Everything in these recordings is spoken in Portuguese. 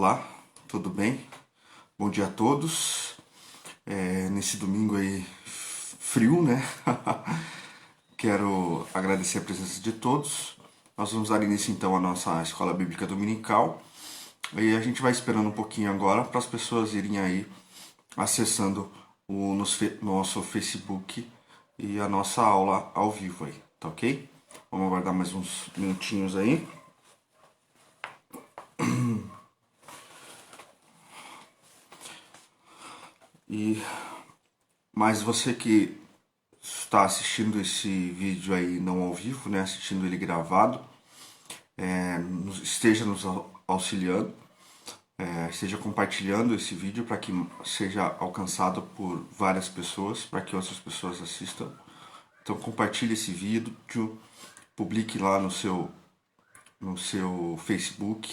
Olá, tudo bem? Bom dia a todos. Nesse domingo aí frio, né? Quero agradecer a presença de todos. Nós vamos dar início então à nossa escola bíblica dominical. E a gente vai esperando um pouquinho agora para as pessoas irem aí acessando o nosso Facebook e a nossa aula ao vivo aí, tá ok? Vamos aguardar mais uns minutinhos aí. Mas você que está assistindo esse vídeo aí não ao vivo, né, assistindo ele gravado, esteja nos auxiliando, esteja compartilhando esse vídeo para que seja alcançado por várias pessoas, para que outras pessoas assistam. Então compartilhe esse vídeo, publique lá no seu Facebook,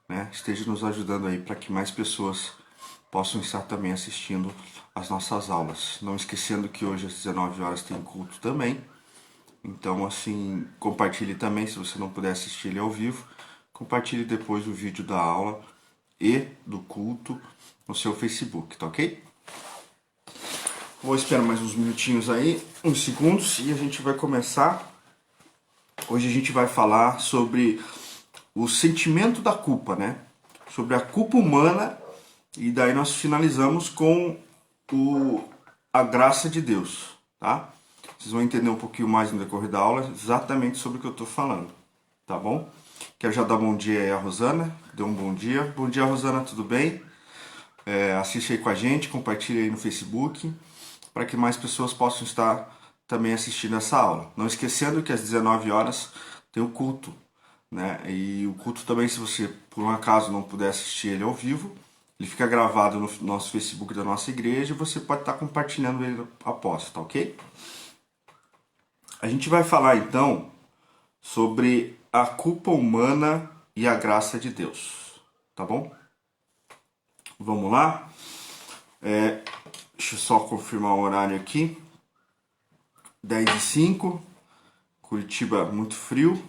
né? Esteja nos ajudando aí para que mais pessoas possam estar também assistindo as nossas aulas. Não esquecendo que hoje às 19 horas tem culto também. Então, assim, compartilhe também, se você não puder assistir ele ao vivo, compartilhe depois o vídeo da aula e do culto no seu Facebook, tá ok? Vou esperar mais uns minutinhos aí, uns segundos, e a gente vai começar. Hoje a gente vai falar sobre o sentimento da culpa, né? Sobre a culpa humana, e daí nós finalizamos com a graça de Deus, tá? Vocês vão entender um pouquinho mais no decorrer da aula exatamente sobre o que eu estou falando, tá bom? Quero já dar bom dia aí a Rosana, dê um bom dia. Bom dia, Rosana, tudo bem? Assiste aí com a gente, compartilha aí no Facebook, para que mais pessoas possam estar também assistindo essa aula. Não esquecendo que às 19 horas tem o culto, né? E o culto também, se você por um acaso não puder assistir ele ao vivo, ele fica gravado no nosso Facebook da nossa igreja e você pode estar compartilhando ele após, tá ok? A gente vai falar então sobre a culpa humana e a graça de Deus, tá bom? Vamos lá? Deixa eu só confirmar o horário aqui. 10h05, Curitiba muito frio.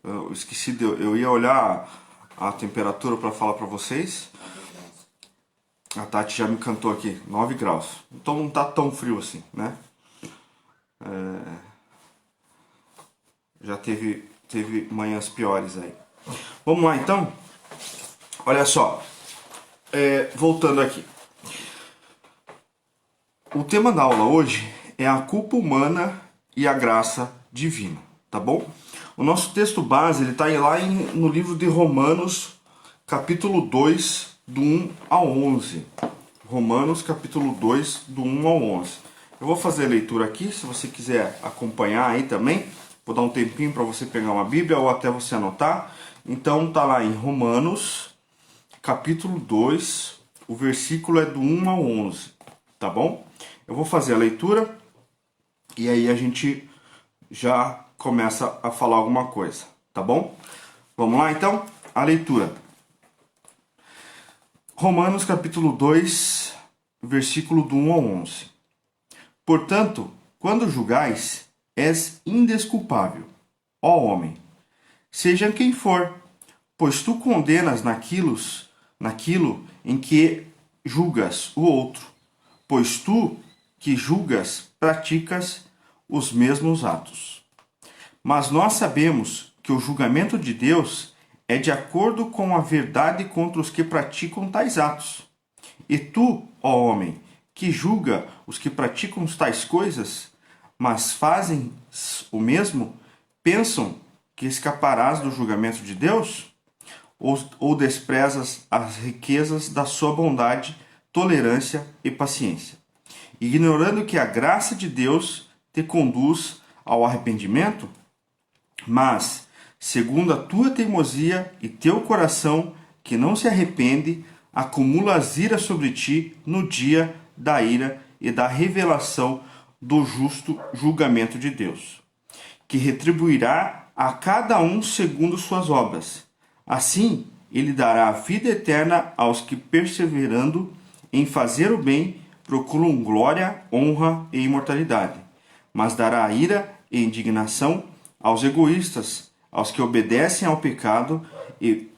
Eu esqueci, eu ia olhar a temperatura para falar para vocês. A Tati já me cantou aqui, 9 graus. Então não tá tão frio assim, né? Já teve manhãs piores aí. Vamos lá então? Olha só, voltando aqui. O tema da aula hoje é a culpa humana e a graça divina, tá bom? O nosso texto base, ele está lá no livro de Romanos, capítulo 2, do 1 ao 11. Romanos, capítulo 2, do 1 ao 11. Eu vou fazer a leitura aqui, se você quiser acompanhar aí também. Vou dar um tempinho para você pegar uma Bíblia ou até você anotar. Então tá lá em Romanos, capítulo 2, o versículo é do 1 ao 11, tá bom? Eu vou fazer a leitura e aí a gente já começa a falar alguma coisa, tá bom? Vamos lá então? A leitura. Romanos capítulo 2, versículo do 1 ao 11. Portanto, quando julgais, és indesculpável, ó homem, seja quem for, pois tu condenas naquilo em que julgas o outro, pois tu que julgas praticas os mesmos atos. Mas nós sabemos que o julgamento de Deus é de acordo com a verdade contra os que praticam tais atos. E tu, ó homem, que julga os que praticam tais coisas, mas fazem o mesmo, pensam que escaparás do julgamento de Deus? Ou desprezas as riquezas da sua bondade, tolerância e paciência, ignorando que a graça de Deus te conduz ao arrependimento? Mas, segundo a tua teimosia e teu coração, que não se arrepende, acumulas ira sobre ti no dia da ira e da revelação do justo julgamento de Deus, que retribuirá a cada um segundo suas obras. Assim, ele dará a vida eterna aos que, perseverando em fazer o bem, procuram glória, honra e imortalidade. Mas dará ira e indignação aos egoístas, aos que obedecem ao pecado e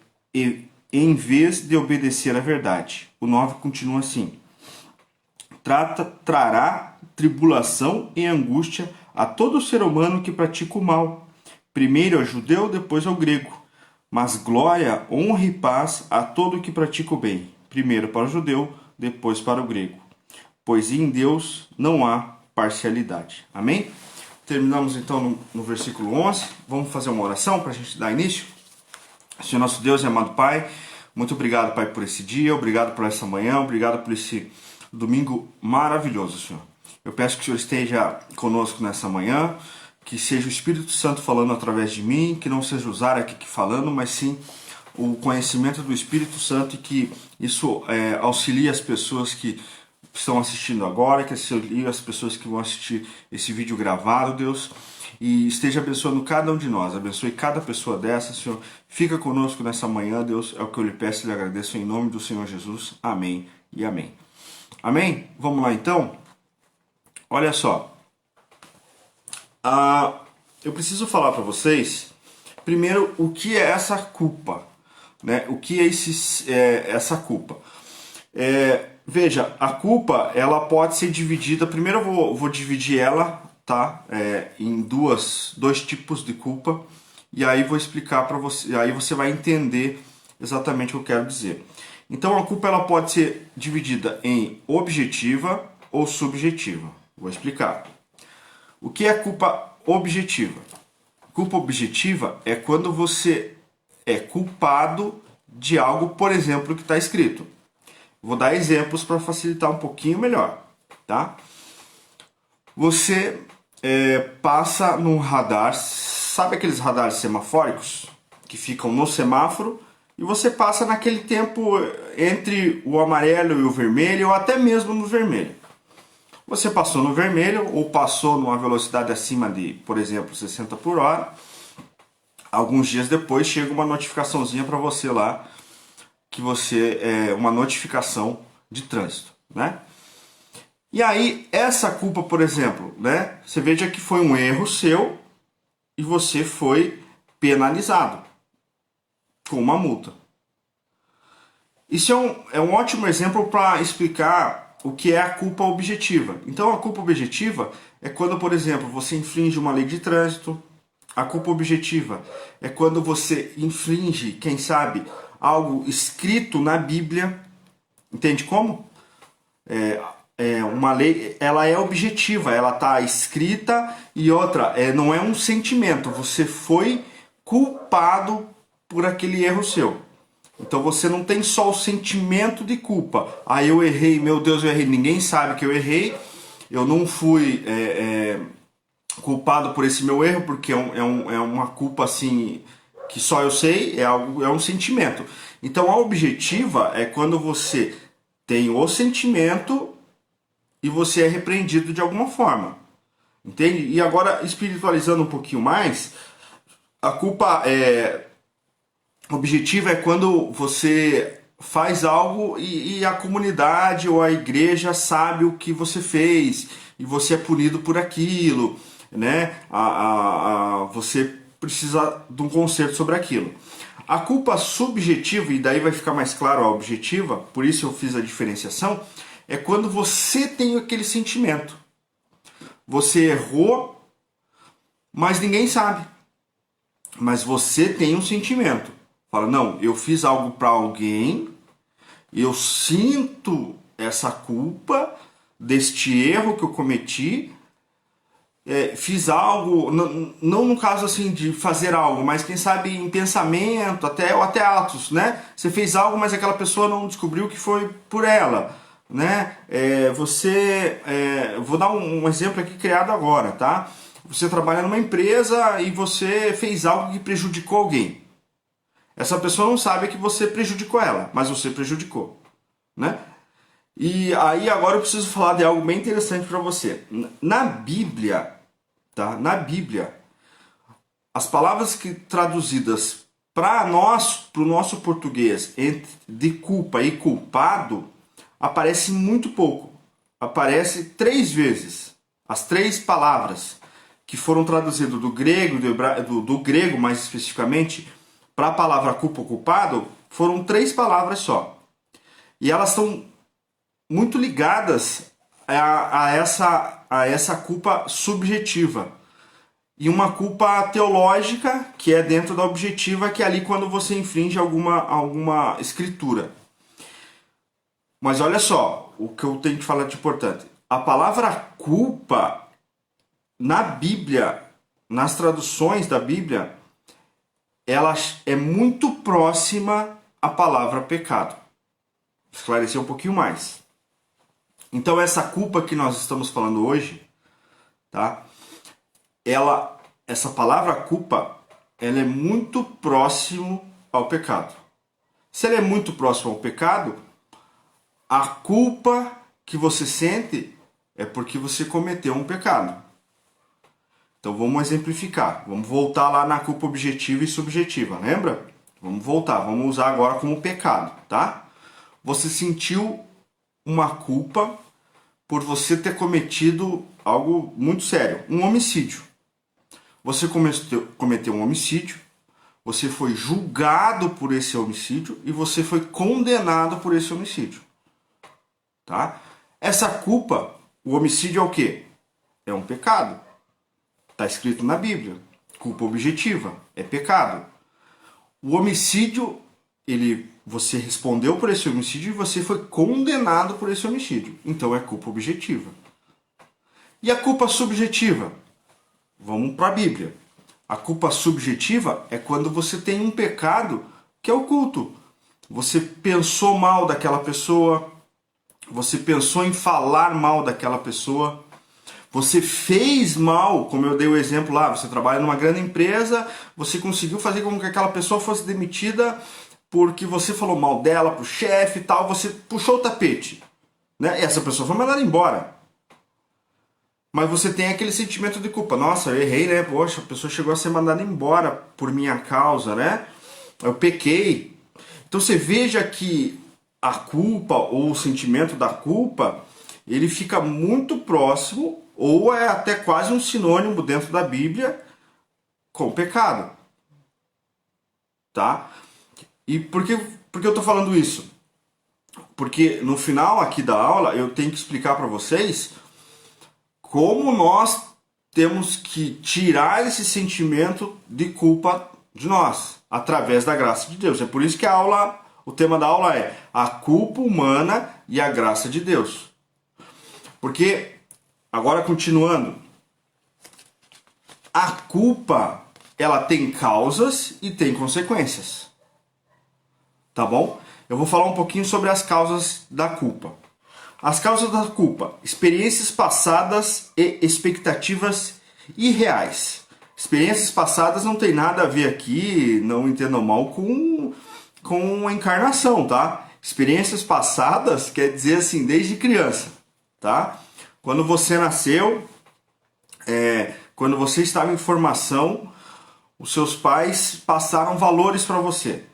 em vez de obedecer à verdade. O 9 continua assim: trará tribulação e angústia a todo ser humano que pratica o mal, primeiro ao judeu, depois ao grego. Mas glória, honra e paz a todo que pratica o bem, primeiro para o judeu, depois para o grego. Pois em Deus não há parcialidade. Amém? Terminamos então no versículo 11. Vamos fazer uma oração para a gente dar início? Senhor nosso Deus e amado Pai, muito obrigado, Pai, por esse dia, obrigado por essa manhã, obrigado por esse domingo maravilhoso, Senhor. Eu peço que o Senhor esteja conosco nessa manhã, que seja o Espírito Santo falando através de mim, que não seja o Zara aqui falando, mas sim o conhecimento do Espírito Santo, e que isso auxilie as pessoas que estão assistindo agora, que auxilie as pessoas que vão assistir esse vídeo gravado, Deus, e esteja abençoando cada um de nós, abençoe cada pessoa dessa, Senhor. Fica conosco nessa manhã, Deus, é o que eu lhe peço e lhe agradeço em nome do Senhor Jesus. Amém e amém. Amém? Vamos lá então? Olha só. Eu preciso falar para vocês, primeiro, o que é essa culpa, né? O que é essa culpa? Veja, a culpa, ela pode ser dividida. Primeiro eu vou dividir ela, tá? Em dois tipos de culpa, e aí vou explicar para você, aí você vai entender exatamente o que eu quero dizer. Então a culpa, ela pode ser dividida em objetiva ou subjetiva. Vou explicar. O que é culpa objetiva? Culpa objetiva é quando você é culpado de algo, por exemplo, que está escrito. Vou dar exemplos para facilitar um pouquinho melhor, tá? Você passa num radar, sabe aqueles radares semafóricos que ficam no semáforo, e você passa naquele tempo entre o amarelo e o vermelho, ou até mesmo no vermelho. Você passou no vermelho, ou passou numa velocidade acima de, por exemplo, 60 por hora. Alguns dias depois chega uma notificaçãozinha para você lá, que você uma notificação de trânsito, né? E aí, essa culpa, por exemplo, né? Você veja que foi um erro seu e você foi penalizado com uma multa. Isso é um ótimo exemplo para explicar o que é a culpa objetiva. Então, a culpa objetiva é quando, por exemplo, você infringe uma lei de trânsito. A culpa objetiva é quando você infringe, quem sabe, algo escrito na Bíblia. Entende como? Uma lei, ela é objetiva, ela está escrita, e outra, não é um sentimento. Você foi culpado por aquele erro seu. Então você não tem só o sentimento de culpa. Eu errei, meu Deus, eu errei. Ninguém sabe que eu errei. Eu não fui culpado por esse meu erro, porque é uma culpa assim que só eu sei, é um sentimento. Então a objetiva é quando você tem o sentimento e você é repreendido de alguma forma. Entende? E agora, espiritualizando um pouquinho mais, a culpa objetiva é quando você faz algo e a comunidade ou a igreja sabe o que você fez e você é punido por aquilo, né? Você precisa de um conserto sobre aquilo. A culpa subjetiva, e daí vai ficar mais claro a objetiva, por isso eu fiz a diferenciação, é quando você tem aquele sentimento. Você errou, mas ninguém sabe. Mas você tem um sentimento. Fala, não, eu fiz algo para alguém, eu sinto essa culpa deste erro que eu cometi, fiz algo, não no caso assim de fazer algo, mas quem sabe em pensamento, ou até atos, né? Você fez algo, mas aquela pessoa não descobriu que foi por ela, né? Vou dar um exemplo aqui criado agora, tá? Você trabalha numa empresa e você fez algo que prejudicou alguém. Essa pessoa não sabe que você prejudicou ela, mas você prejudicou, né? E aí agora eu preciso falar de algo bem interessante para você. Na Bíblia, tá? Na Bíblia, as palavras que traduzidas para nós, para o nosso português, de culpa e culpado, aparecem muito pouco. Aparece 3 vezes. As 3 palavras que foram traduzidas do grego, do grego mais especificamente, para a palavra culpa ou culpado, foram 3 palavras só. E elas estão muito ligadas a essa culpa subjetiva. E uma culpa teológica, que é dentro da objetiva, que é ali quando você infringe alguma escritura. Mas olha só, o que eu tenho que falar de importante. A palavra culpa, na Bíblia, nas traduções da Bíblia, ela é muito próxima à palavra pecado. Vou esclarecer um pouquinho mais. Então essa culpa que nós estamos falando hoje, tá? Essa palavra culpa, ela é muito próximo ao pecado. Se ela é muito próximo ao pecado, a culpa que você sente é porque você cometeu um pecado. Então vamos exemplificar. Vamos voltar lá na culpa objetiva e subjetiva, lembra? Vamos voltar, vamos usar agora como pecado, tá? Você sentiu uma culpa por você ter cometido algo muito sério, um homicídio. Você cometeu um homicídio, você foi julgado por esse homicídio e você foi condenado por esse homicídio. Tá? Essa culpa, o homicídio é o quê? É um pecado. Está escrito na Bíblia. Culpa objetiva, é pecado. O homicídio, você respondeu por esse homicídio e você foi condenado por esse homicídio. Então é culpa objetiva. E a culpa subjetiva? Vamos para a Bíblia. A culpa subjetiva é quando você tem um pecado que é oculto. Você pensou mal daquela pessoa, você pensou em falar mal daquela pessoa, você fez mal, como eu dei o exemplo lá, você trabalha numa grande empresa, você conseguiu fazer com que aquela pessoa fosse demitida porque você falou mal dela pro chefe e tal, você puxou o tapete, né? E essa pessoa foi mandada embora. Mas você tem aquele sentimento de culpa. Nossa, eu errei, né? Poxa, a pessoa chegou a ser mandada embora por minha causa, né? Eu pequei. Então você veja que a culpa ou o sentimento da culpa, ele fica muito próximo ou é até quase um sinônimo dentro da Bíblia com o pecado. Tá? E por que eu estou falando isso? Porque no final aqui da aula eu tenho que explicar para vocês como nós temos que tirar esse sentimento de culpa de nós, através da graça de Deus. É por isso que o tema da aula é a culpa humana e a graça de Deus. Porque, agora continuando, a culpa, ela tem causas e tem consequências. Tá bom? Eu vou falar um pouquinho sobre as causas da culpa. As causas da culpa: experiências passadas e expectativas irreais. Experiências passadas não tem nada a ver aqui, não entendam mal, com a encarnação, tá? Experiências passadas quer dizer assim, desde criança, tá? Quando você nasceu, quando você estava em formação, os seus pais passaram valores para você.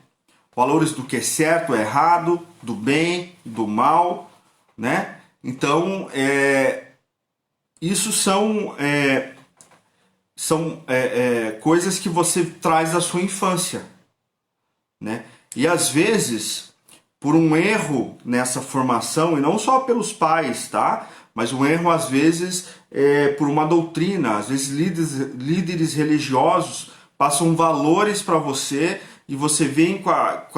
Valores do que é certo, errado, do bem, do mal, né? Então, isso são coisas que você traz da sua infância, né? E às vezes, por um erro nessa formação, e não só pelos pais, tá? Mas um erro às vezes por uma doutrina, às vezes líderes religiosos passam valores para você e você vem com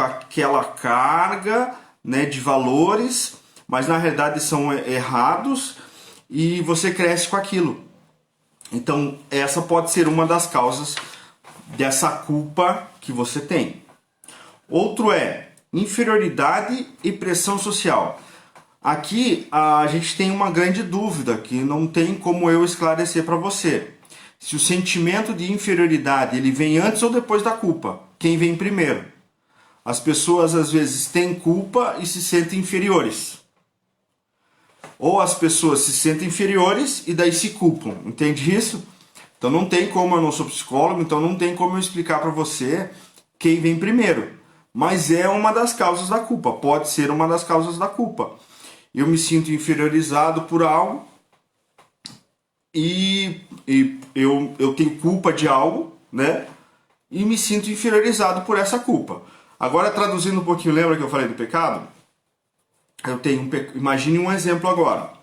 aquela carga, né, de valores, mas na realidade são errados e você cresce com aquilo. Então essa pode ser uma das causas dessa culpa que você tem. Outro é inferioridade e pressão social. Aqui a gente tem uma grande dúvida que não tem como eu esclarecer para você. Se o sentimento de inferioridade ele vem antes ou depois da culpa, quem vem primeiro? As pessoas às vezes têm culpa e se sentem inferiores. Ou as pessoas se sentem inferiores e daí se culpam. Entende isso? Então não tem como, eu não sou psicólogo, então não tem como eu explicar para você quem vem primeiro. Mas é uma das causas da culpa, pode ser uma das causas da culpa. Eu me sinto inferiorizado por algo e eu tenho culpa de algo, né? e me sinto inferiorizado por essa culpa. Agora, traduzindo um pouquinho, lembra que eu falei do pecado? Imagine um exemplo agora.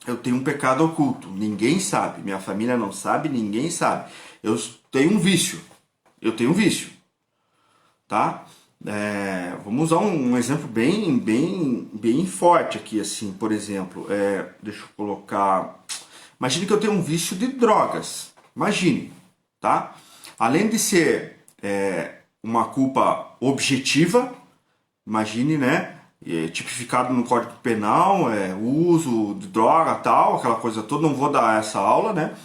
Eu tenho um pecado oculto, ninguém sabe, minha família não sabe, ninguém sabe. Eu tenho um vício, tá? Vamos usar um exemplo bem forte aqui, assim, por exemplo, deixa eu colocar. Imagine que eu tenho um vício de drogas. Imagine, tá? Além de ser uma culpa objetiva, imagine, né? Tipificado no Código Penal, uso de droga, tal, aquela coisa toda. Não vou dar essa aula, né?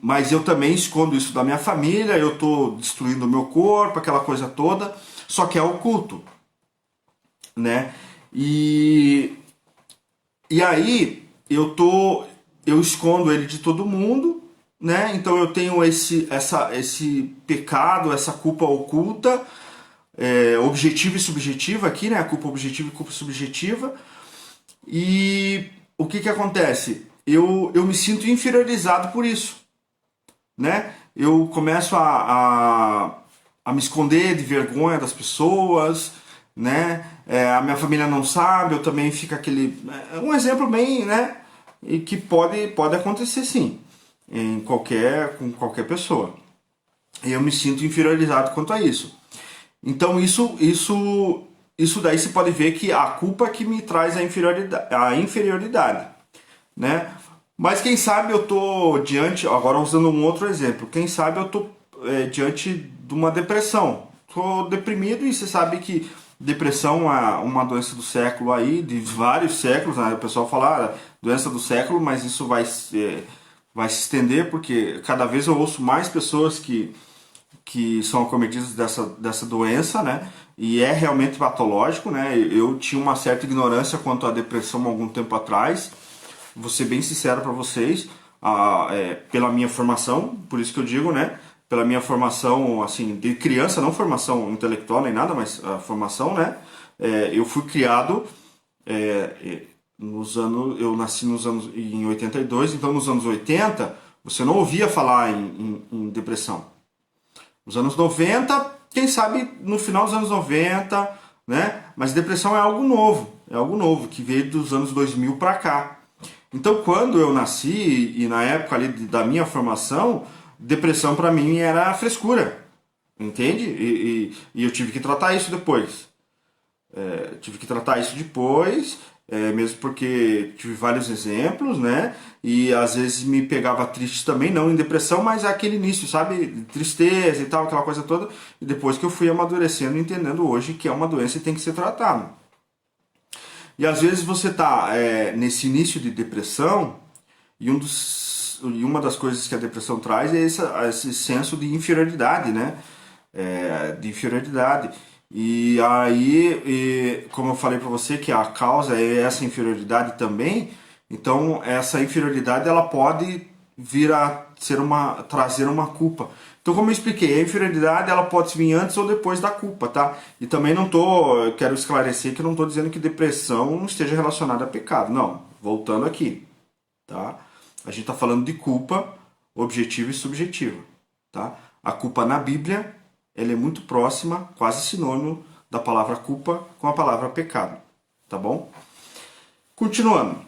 Mas eu também escondo isso da minha família, eu estou destruindo o meu corpo, aquela coisa toda, só que é oculto, né? E aí eu escondo ele de todo mundo, né? Então eu tenho esse pecado, essa culpa oculta, objetiva e subjetiva aqui, né? A culpa objetiva e culpa subjetiva. E o que acontece? Eu me sinto inferiorizado por isso, né? Eu começo a me esconder de vergonha das pessoas, né? A minha família não sabe, eu também fico aquele... Um exemplo bem, né? E que pode acontecer sim, com qualquer pessoa. E eu me sinto inferiorizado quanto a isso. Então isso daí se pode ver que a culpa é que me traz a inferioridade, né? Mas quem sabe eu tô diante, agora usando um outro exemplo, quem sabe eu tô diante de uma depressão. Tô deprimido e você sabe que depressão é uma doença do século aí, de vários séculos, né? O pessoal fala doença do século, mas isso vai se estender porque cada vez eu ouço mais pessoas que são acometidos dessa doença, né? E é realmente patológico, né? Eu tinha uma certa ignorância quanto à depressão há algum tempo atrás. Vou ser bem sincero para vocês, pela minha formação, por isso que eu digo, né? Pela minha formação, assim, de criança, não formação intelectual nem nada, mas a formação, né? Eu fui criado eu nasci em 82, então nos anos 80 você não ouvia falar em depressão. Nos anos 90, quem sabe no final dos anos 90, né? Mas depressão é algo novo que veio dos anos 2000 para cá. Então, quando eu nasci e na época ali da minha formação, depressão para mim era frescura, entende? E eu tive que tratar isso depois. Mesmo porque tive vários exemplos, né? E às vezes me pegava triste também, não em depressão, mas aquele início, sabe? Tristeza e tal, aquela coisa toda. E depois que eu fui amadurecendo, entendendo hoje que é uma doença e tem que ser tratado. E às vezes você tá nesse início de depressão e uma das coisas que a depressão traz é esse senso de inferioridade, né? De inferioridade. E aí, como eu falei para você, que a causa é essa inferioridade também, então essa inferioridade ela pode vir a trazer uma culpa. Então, como eu expliquei, a inferioridade ela pode vir antes ou depois da culpa, tá? E também quero esclarecer que eu não estou dizendo que depressão não esteja relacionada a pecado, não. Voltando aqui, tá? A gente está falando de culpa objetiva e subjetiva, tá? A culpa na Bíblia ela é muito próxima, quase sinônimo da palavra culpa com a palavra pecado, tá bom? Continuando,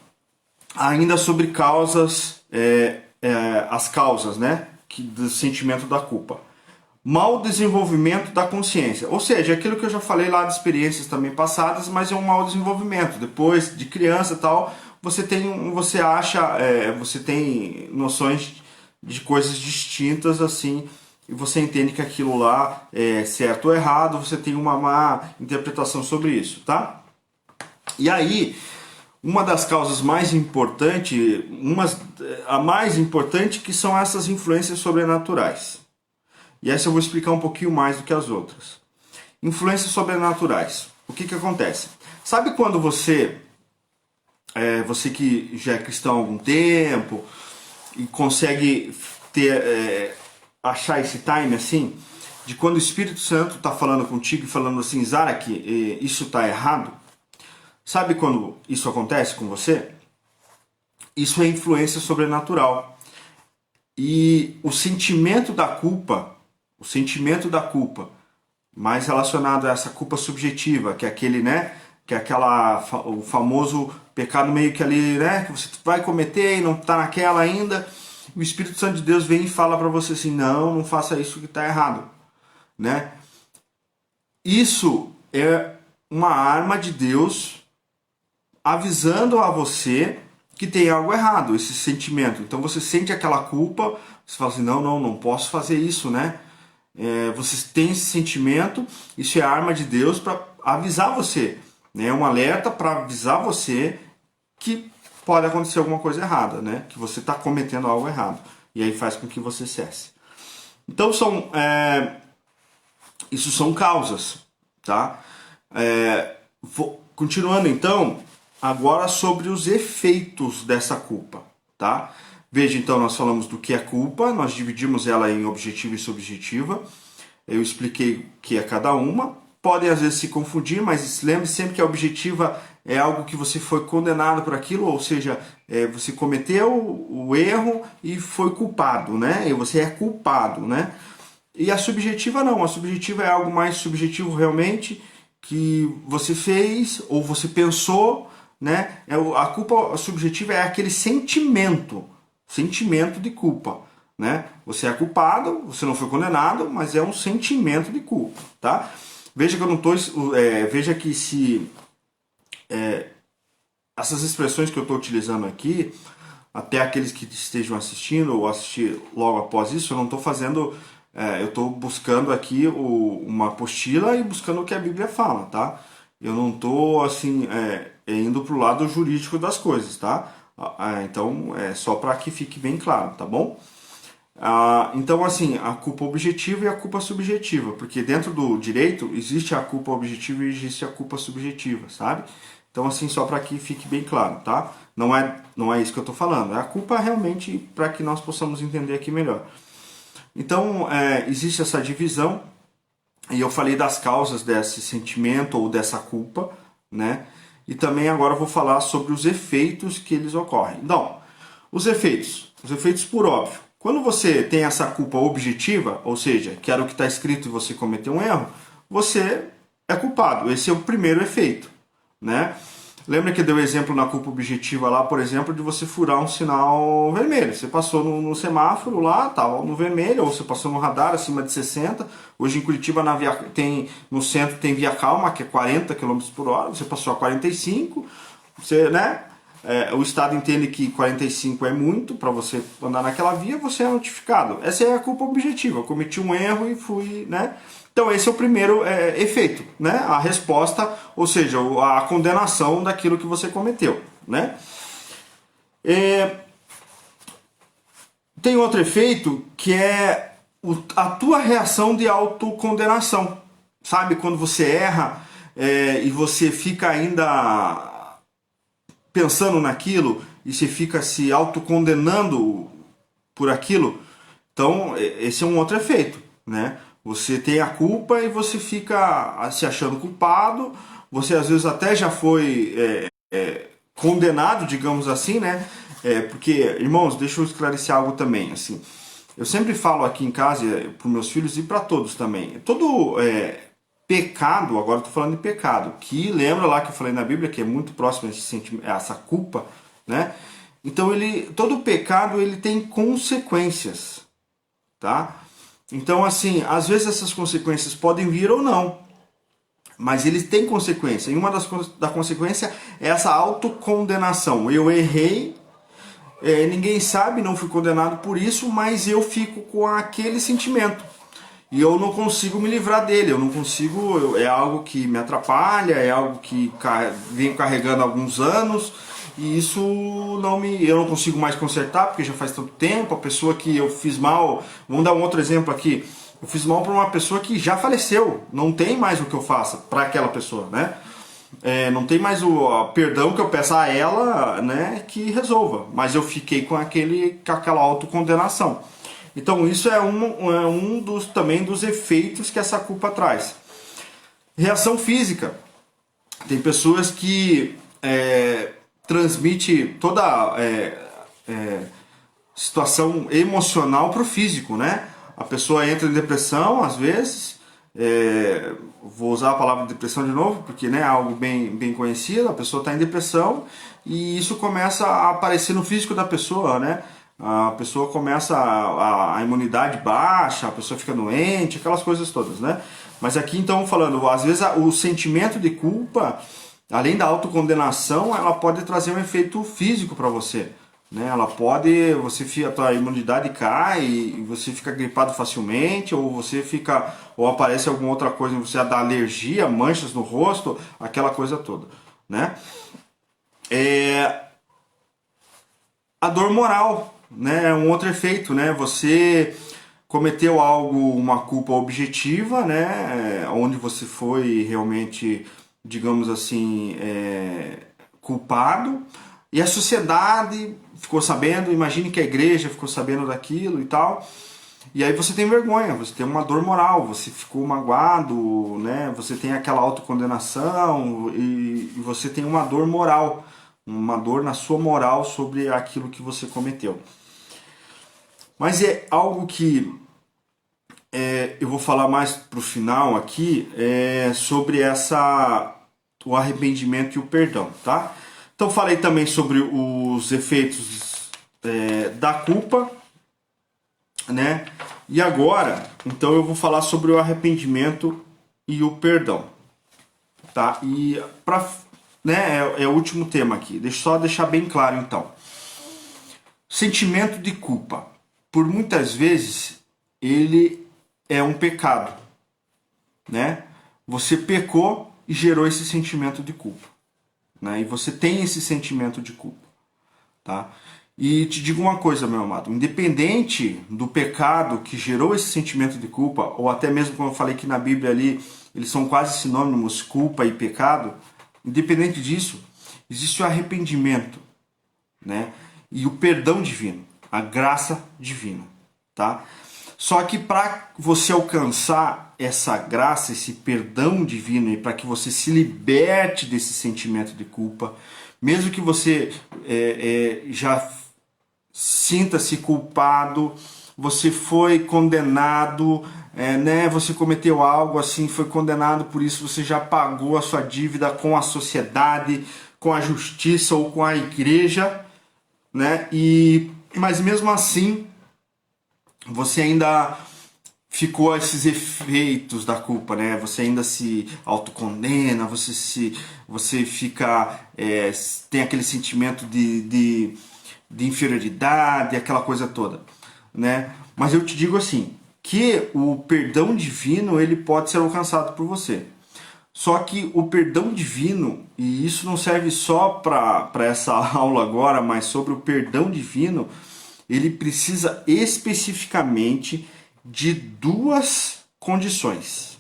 ainda sobre causas, as causas, né, do sentimento da culpa. Mau desenvolvimento da consciência, ou seja, aquilo que eu já falei lá de experiências também passadas, mas é um mau desenvolvimento. Depois de criança e tal, você tem noções de coisas distintas assim. E você entende que aquilo lá é certo ou errado, você tem uma má interpretação sobre isso, tá? E aí, uma das causas mais importantes, a mais importante, que são essas influências sobrenaturais. E essa eu vou explicar um pouquinho mais do que as outras. Influências sobrenaturais. O que acontece? Sabe quando você que já é cristão há algum tempo e consegue achar esse time assim, de quando o Espírito Santo está falando contigo e falando assim, Zarak, isso está errado? Sabe quando isso acontece com você? Isso é influência sobrenatural. E o sentimento da culpa o sentimento da culpa, mais relacionado a essa culpa subjetiva, que é aquele, né, que é o famoso pecado meio que ali, né, que você vai cometer e não está naquela ainda, o Espírito Santo de Deus vem e fala para você assim, não faça isso que está errado, né? Isso é uma arma de Deus avisando a você que tem algo errado, esse sentimento. Então você sente aquela culpa, você fala assim, não posso fazer isso, né? Você tem esse sentimento, isso é a arma de Deus para avisar você, né? É um alerta para avisar você que pode acontecer alguma coisa errada, né? Que você está cometendo algo errado. E aí faz com que você cesse. Então isso são causas, tá? Continuando então, agora sobre os efeitos dessa culpa, tá? Veja, então, nós falamos do que é culpa, nós dividimos ela em objetiva e subjetiva. Eu expliquei o que é cada uma. Podem às vezes se confundir, mas lembre sempre que a objetiva é algo que você foi condenado por aquilo, ou seja, você cometeu o erro e foi culpado, né? E você é culpado, né? E a subjetiva não, a subjetiva é algo mais subjetivo realmente, que você fez ou você pensou, né? A culpa subjetiva é aquele sentimento de culpa, né? Você é culpado, você não foi condenado, mas é um sentimento de culpa, tá? Veja que eu não tô, veja que essas expressões que eu estou utilizando aqui, até aqueles que estejam assistindo ou assistir logo após isso, eu não estou fazendo, eu estou buscando aqui uma apostila e buscando o que a Bíblia fala, tá? Eu não estou assim indo para o lado jurídico das coisas, tá? Então é só para que fique bem claro, tá bom? Então assim, a culpa objetiva e a culpa subjetiva, porque dentro do direito existe a culpa objetiva e existe a culpa subjetiva, sabe? Então assim, só para que fique bem claro, tá? Não é isso que eu estou falando, é a culpa realmente para que nós possamos entender aqui melhor. Então existe essa divisão, e eu falei das causas desse sentimento ou dessa culpa, né? E também agora eu vou falar sobre os efeitos que eles ocorrem. Então, os efeitos por óbvio. Quando você tem essa culpa objetiva, ou seja, que era o que está escrito e você cometeu um erro, você é culpado. Esse é o primeiro efeito, né? Lembra que deu exemplo na culpa objetiva lá, por exemplo, de você furar um sinal vermelho. Você passou no semáforo lá, estava no vermelho, ou você passou no radar acima de 60. Hoje em Curitiba, no centro, tem via calma, que é 40 km por hora. Você passou a 45, né? O Estado entende que 45 é muito para você andar naquela via, você é notificado. Essa é a culpa objetiva. Eu cometi um erro e fui, né? Então esse é o primeiro efeito, né? A resposta, ou seja, a condenação daquilo que você cometeu, né? Tem outro efeito que é a tua reação de autocondenação. Sabe, quando você erra e você fica ainda pensando naquilo e você fica se autocondenando por aquilo. Então esse é um outro efeito, né? Você tem a culpa e você fica se achando culpado, você às vezes até já foi condenado, digamos assim, né? Porque, irmãos, deixa eu esclarecer algo também, assim. Eu sempre falo aqui em casa, para os meus filhos e para todos também, todo pecado, agora eu estou falando de pecado, que lembra lá que eu falei na Bíblia, que é muito próximo a essa culpa, né? Então, todo pecado ele tem consequências, tá? Então, assim, às vezes essas consequências podem vir ou não, mas eles têm consequência. E uma da consequência é essa autocondenação. Eu errei, ninguém sabe, não fui condenado por isso, mas eu fico com aquele sentimento. E eu não consigo me livrar dele, eu não consigo, é algo que me atrapalha, é algo que venho carregando há alguns anos, e isso eu não consigo mais consertar, porque já faz tanto tempo. A pessoa que eu fiz mal, vamos dar um outro exemplo aqui, eu fiz mal para uma pessoa que já faleceu, não tem mais o que eu faça para aquela pessoa, né? Não tem mais o perdão que eu peça a ela, né, que resolva, mas eu fiquei com aquela autocondenação. Então isso é um também dos efeitos que essa culpa traz. Reação física. Tem pessoas que transmite toda situação emocional para o físico, né? A pessoa entra em depressão, às vezes, vou usar a palavra depressão de novo, porque né, é algo bem conhecido, a pessoa está em depressão e isso começa a aparecer no físico da pessoa, né? A pessoa começa a imunidade baixa, a pessoa fica doente, aquelas coisas todas, né? Mas aqui então falando, às vezes o sentimento de culpa, além da autocondenação, ela pode trazer um efeito físico para você, né? Ela pode, a tua imunidade cai e você fica gripado facilmente, ou você fica, ou aparece alguma outra coisa, você dá alergia, manchas no rosto, aquela coisa toda, né? A dor moral, né? É um outro efeito, né? Você cometeu algo, uma culpa objetiva, né? Onde você foi realmente, digamos assim, culpado, e a sociedade ficou sabendo, imagine que a igreja ficou sabendo daquilo e tal, e aí você tem vergonha, você tem uma dor moral, você ficou magoado, né? Você tem aquela autocondenação e você tem uma dor moral, uma dor na sua moral sobre aquilo que você cometeu. Mas é algo que eu vou falar mais pro final aqui, sobre o arrependimento e o perdão, tá? Então falei também sobre os efeitos da culpa, né? E agora, então eu vou falar sobre o arrependimento e o perdão, tá? E né, é o último tema aqui. Deixa eu só deixar bem claro então. Sentimento de culpa, por muitas vezes ele é um pecado, né? Você pecou e gerou esse sentimento de culpa, né? E você tem esse sentimento de culpa, tá? E te digo uma coisa, meu amado, independente do pecado que gerou esse sentimento de culpa, ou até mesmo como eu falei que na Bíblia ali, eles são quase sinônimos, culpa e pecado, independente disso, existe o arrependimento, né? E o perdão divino, a graça divina, tá? Só que para você alcançar essa graça, esse perdão divino, e para que você se liberte desse sentimento de culpa, mesmo que você já sinta-se culpado, você foi condenado, né? Você cometeu algo assim, foi condenado por isso, você já pagou a sua dívida com a sociedade, com a justiça ou com a igreja, né? Mas mesmo assim, você ainda ficou esses efeitos da culpa, né? Você ainda se autocondena, você fica tem aquele sentimento de inferioridade, aquela coisa toda, né? Mas eu te digo assim, que o perdão divino ele pode ser alcançado por você. Só que o perdão divino, e isso não serve só para essa aula agora, mas sobre o perdão divino, ele precisa especificamente de duas condições.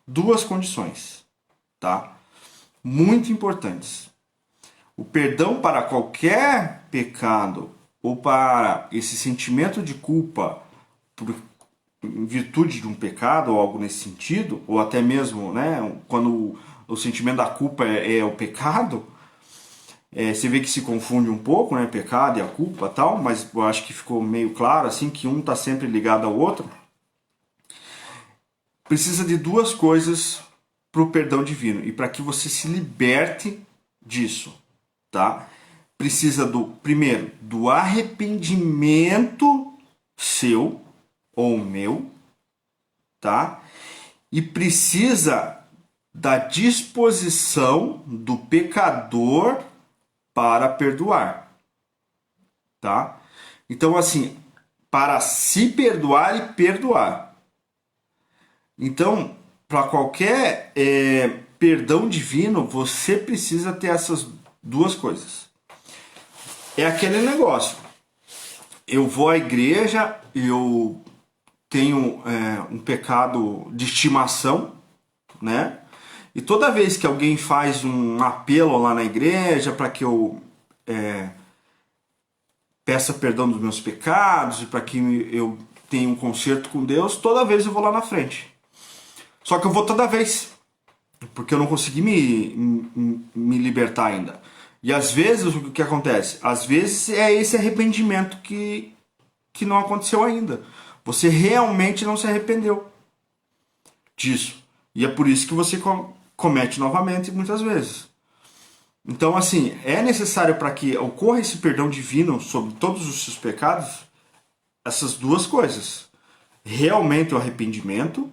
Duas condições, tá? Muito importantes. O perdão para qualquer pecado ou para esse sentimento de culpa em virtude de um pecado ou algo nesse sentido, ou até mesmo, né, quando o sentimento da culpa é o pecado, você vê que se confunde um pouco, né, pecado e a culpa tal, mas eu acho que ficou meio claro assim que um está sempre ligado ao outro. Precisa de duas coisas para o perdão divino e para que você se liberte disso, tá? Precisa primeiro do arrependimento seu ou meu, tá? E precisa da disposição do pecador para perdoar, tá? Então assim, para se perdoar e perdoar. Então, para qualquer perdão divino, você precisa ter essas duas coisas. É aquele negócio. Eu vou à igreja, eu tenho um pecado de estimação, né? E toda vez que alguém faz um apelo lá na igreja para que eu peça perdão dos meus pecados e para que eu tenha um concerto com Deus, toda vez eu vou lá na frente. Só que eu vou toda vez, porque eu não consegui me libertar ainda. E às vezes o que acontece? Às vezes é esse arrependimento que não aconteceu ainda. Você realmente não se arrependeu disso. E é por isso que você comete novamente muitas vezes. Então, assim, é necessário para que ocorra esse perdão divino sobre todos os seus pecados, essas duas coisas. Realmente o arrependimento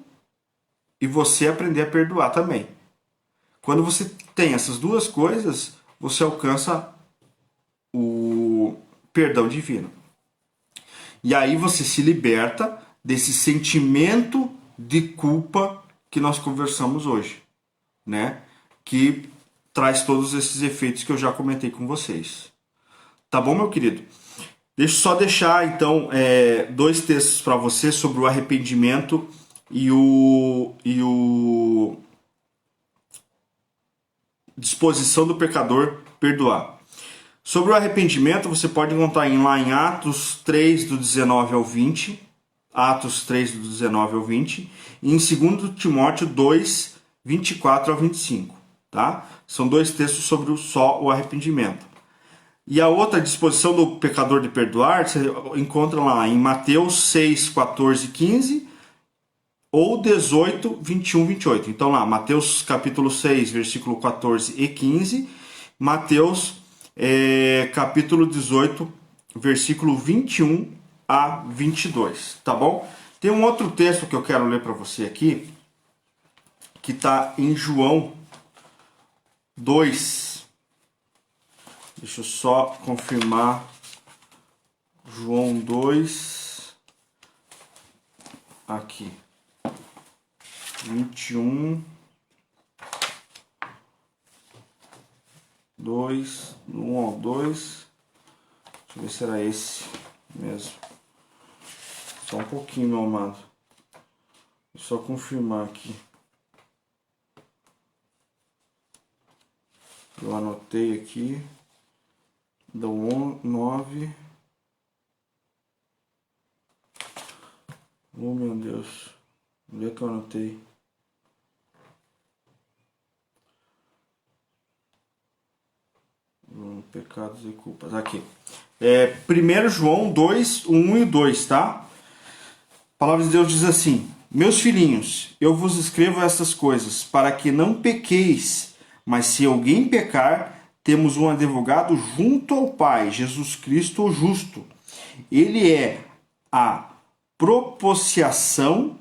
e você aprender a perdoar também. Quando você tem essas duas coisas, você alcança o perdão divino. E aí você se liberta desse sentimento de culpa que nós conversamos hoje, né? Que traz todos esses efeitos que eu já comentei com vocês. Tá bom, meu querido? Deixa eu só deixar, então, dois textos para você sobre o arrependimento e o disposição do pecador perdoar. Sobre o arrependimento, você pode encontrar lá em Atos 3, do 19 ao 20, Atos 3, do 19 ao 20, e em 2 Timóteo 2, 24 ao 25. Tá? São dois textos sobre só o arrependimento. E a outra disposição do pecador de perdoar, você encontra lá em Mateus 6, 14 e 15, ou 18, 21, 28. Então lá, Mateus capítulo 6, versículo 14 e 15, Mateus capítulo 18, versículo 21 a 22, tá bom? Tem um outro texto que eu quero ler para você aqui, que está em João 2. Deixa eu só confirmar. João 2. Aqui. 21. 2. 1 ao 2. Deixa eu ver se era esse mesmo. Só um pouquinho, meu amado. Deixa eu só confirmar aqui. Eu anotei aqui. Do 9. Oh, meu Deus. Onde é que eu anotei? Pecados e culpas. Aqui. 1 João 2, 1 e 2, tá? A palavra de Deus diz assim: Meus filhinhos, eu vos escrevo essas coisas para que não pequeis, mas se alguém pecar, temos um advogado junto ao Pai, Jesus Cristo o justo. Ele é a propiciação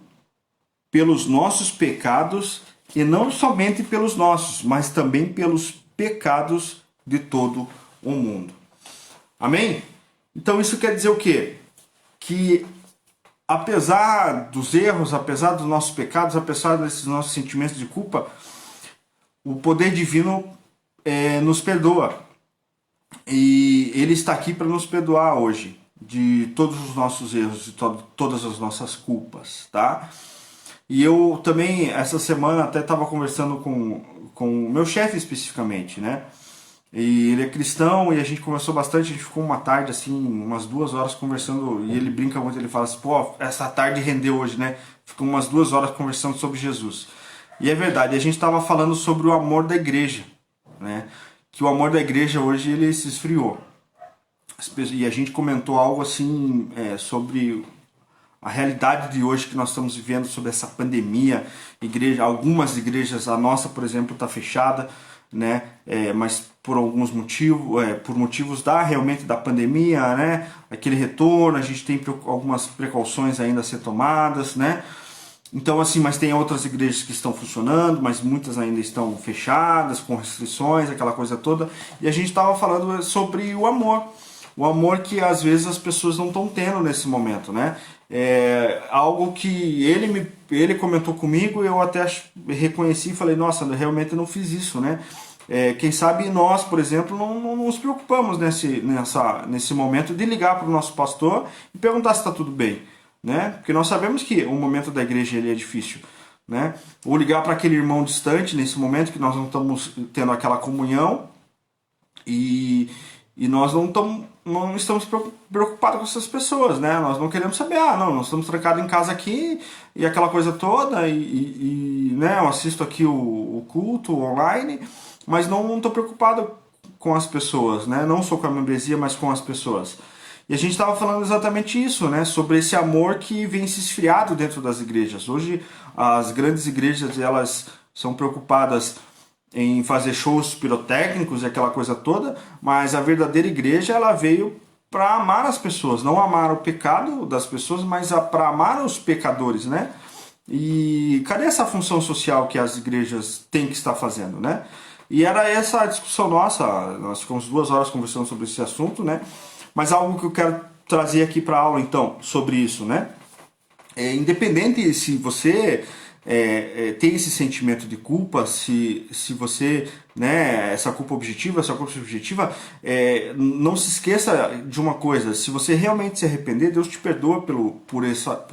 pelos nossos pecados, e não somente pelos nossos, mas também pelos pecados de todo o mundo. Amém? Então isso quer dizer o quê? Que apesar dos erros, apesar dos nossos pecados, apesar desses nossos sentimentos de culpa, o poder divino nos perdoa. E Ele está aqui para nos perdoar hoje de todos os nossos erros, de todas as nossas culpas, tá? E eu também, essa semana, até estava conversando com o meu chefe especificamente, né? E ele é cristão e a gente conversou bastante, a gente ficou uma tarde, assim, umas 2 horas conversando, e ele brinca muito, ele fala assim, pô, essa tarde rendeu hoje, né? Ficou umas 2 horas conversando sobre Jesus. E é verdade, a gente estava falando sobre o amor da igreja, né? Que o amor da igreja hoje ele se esfriou. E a gente comentou algo assim sobre a realidade de hoje que nós estamos vivendo, sobre essa pandemia. Algumas igrejas, a nossa, por exemplo, está fechada, né? Mas por alguns motivos, por motivos realmente da pandemia, né? Aquele retorno, a gente tem algumas precauções ainda a ser tomadas, né? Então, assim, mas tem outras igrejas que estão funcionando, mas muitas ainda estão fechadas, com restrições, aquela coisa toda. E a gente estava falando sobre o amor. O amor que às vezes as pessoas não estão tendo nesse momento, né? Algo que ele comentou comigo, eu até reconheci e falei, nossa, eu realmente não fiz isso, né? Quem sabe nós, por exemplo, não nos preocupamos nesse momento de ligar para o nosso pastor e perguntar se está tudo bem. Né? Porque nós sabemos que o momento da igreja ele é difícil, né? Ou ligar para aquele irmão distante nesse momento que nós não estamos tendo aquela comunhão e nós não estamos preocupados com essas pessoas, né? Nós não queremos saber, nós estamos trancados em casa aqui e aquela coisa toda né? Eu assisto aqui o culto online, mas não estou preocupado com as pessoas, né? Não só com a membresia, mas com as pessoas. E a gente estava falando exatamente isso, né? Sobre esse amor que vem se esfriado dentro das igrejas. Hoje as grandes igrejas, elas são preocupadas em fazer shows pirotécnicos e aquela coisa toda, mas a verdadeira igreja, ela veio para amar as pessoas, não amar o pecado das pessoas, mas para amar os pecadores, né? E cadê essa função social que as igrejas têm que estar fazendo, né? E era essa a discussão nossa, nós ficamos 2 horas conversando sobre esse assunto, né? Mas algo que eu quero trazer aqui para a aula, então, sobre isso, né? Independente se você tem esse sentimento de culpa, se você, né, essa culpa objetiva, não se esqueça de uma coisa: se você realmente se arrepender, Deus te perdoa por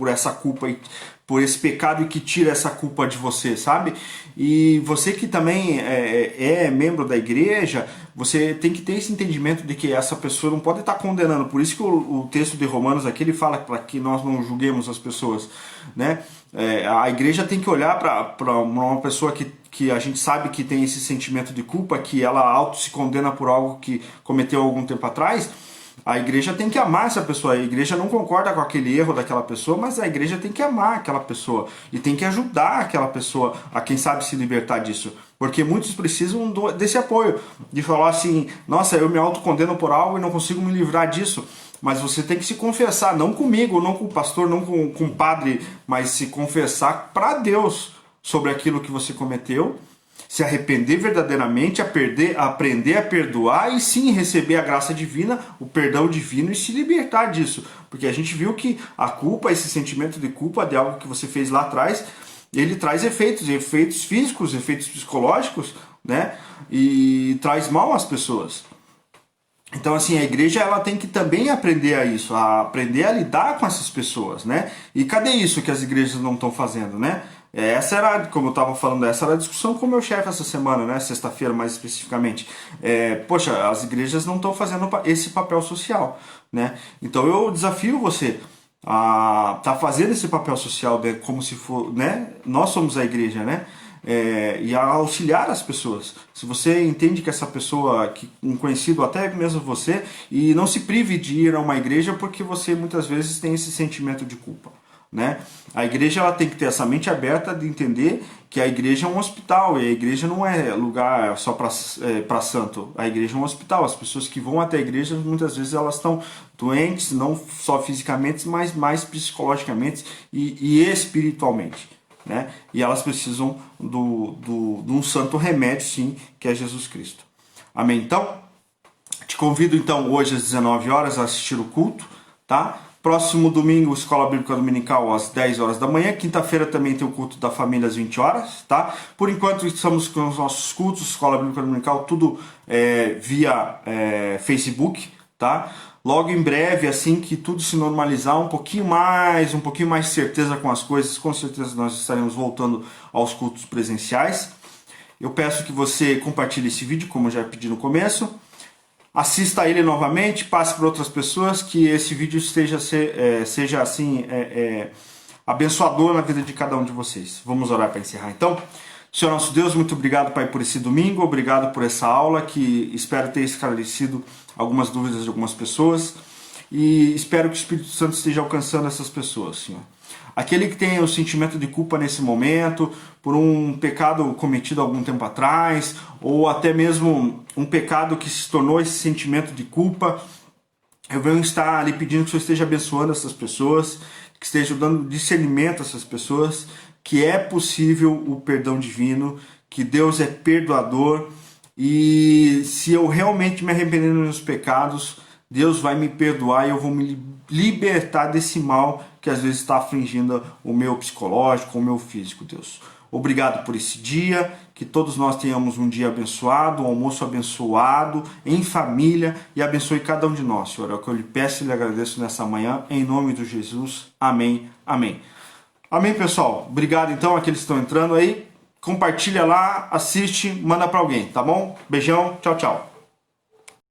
essa culpa e por esse pecado, e que tira essa culpa de você, sabe? E você que também é membro da igreja, você tem que ter esse entendimento de que essa pessoa não pode estar condenando. Por isso que o texto de Romanos aqui, ele fala para que nós não julguemos as pessoas, né? A igreja tem que olhar para uma pessoa que a gente sabe que tem esse sentimento de culpa, que ela auto se condena por algo que cometeu algum tempo atrás. A igreja tem que amar essa pessoa. A igreja não concorda com aquele erro daquela pessoa, mas a igreja tem que amar aquela pessoa e tem que ajudar aquela pessoa a, quem sabe, se libertar disso. Porque muitos precisam desse apoio, de falar assim: nossa, eu me autocondeno por algo e não consigo me livrar disso. Mas você tem que se confessar, não comigo, não com o pastor, não com o padre, mas se confessar para Deus sobre aquilo que você cometeu, se arrepender verdadeiramente, aprender a perdoar e sim receber a graça divina, o perdão divino, e se libertar disso. Porque a gente viu que a culpa, esse sentimento de culpa de algo que você fez lá atrás, ele traz efeitos físicos, efeitos psicológicos, né? E traz mal às pessoas. Então, assim, a igreja, ela tem que também aprender a isso, a aprender a lidar com essas pessoas, né? E cadê isso que as igrejas não estão fazendo, né? Essa era, como eu estava falando, essa era a discussão com o meu chefe essa semana, né? Sexta-feira, mais especificamente. Poxa, as igrejas não estão fazendo esse papel social, né? Então eu desafio você a estar fazendo esse papel social, como se for, né? Nós somos a igreja, né? E a auxiliar as pessoas. Se você entende que essa pessoa, um conhecido, até mesmo você, e não se prive de ir a uma igreja porque você muitas vezes tem esse sentimento de culpa, né? A igreja, ela tem que ter essa mente aberta de entender que a igreja é um hospital, e a igreja não é lugar só para santo. A igreja é um hospital. As pessoas que vão até a igreja, muitas vezes elas estão doentes, não só fisicamente, mas mais psicologicamente e espiritualmente, né? E elas precisam de um santo remédio, sim, que é Jesus Cristo. Amém? Então, te convido então hoje às 19 horas a assistir o culto, tá? Próximo domingo, Escola Bíblica Dominical às 10 horas da manhã. Quinta-feira também tem o culto da família às 20 horas, tá? Por enquanto estamos com os nossos cultos, Escola Bíblica Dominical, tudo via Facebook, tá? Logo em breve, assim que tudo se normalizar, um pouquinho mais de certeza com as coisas, com certeza nós estaremos voltando aos cultos presenciais. Eu peço que você compartilhe esse vídeo, como eu já pedi no começo. Assista ele novamente, passe para outras pessoas, que esse vídeo seja assim abençoador na vida de cada um de vocês. Vamos orar para encerrar então. Senhor nosso Deus, muito obrigado, Pai, por esse domingo, obrigado por essa aula, que espero ter esclarecido algumas dúvidas de algumas pessoas, e espero que o Espírito Santo esteja alcançando essas pessoas, Senhor. Aquele que tem o sentimento de culpa nesse momento, por um pecado cometido algum tempo atrás, ou até mesmo um pecado que se tornou esse sentimento de culpa, eu venho estar ali pedindo que o Senhor esteja abençoando essas pessoas, que esteja dando discernimento a essas pessoas, que é possível o perdão divino, que Deus é perdoador, e se eu realmente me arrepender dos meus pecados, Deus vai me perdoar e eu vou me libertar desse mal que às vezes está afligindo o meu psicológico, o meu físico, Deus. Obrigado por esse dia, que todos nós tenhamos um dia abençoado, um almoço abençoado, em família, e abençoe cada um de nós, Senhor. É o que eu lhe peço e lhe agradeço nessa manhã, em nome de Jesus. Amém, amém. Amém, pessoal. Obrigado, então, àqueles que estão entrando aí. Compartilha lá, assiste, manda para alguém, tá bom? Beijão, tchau, tchau.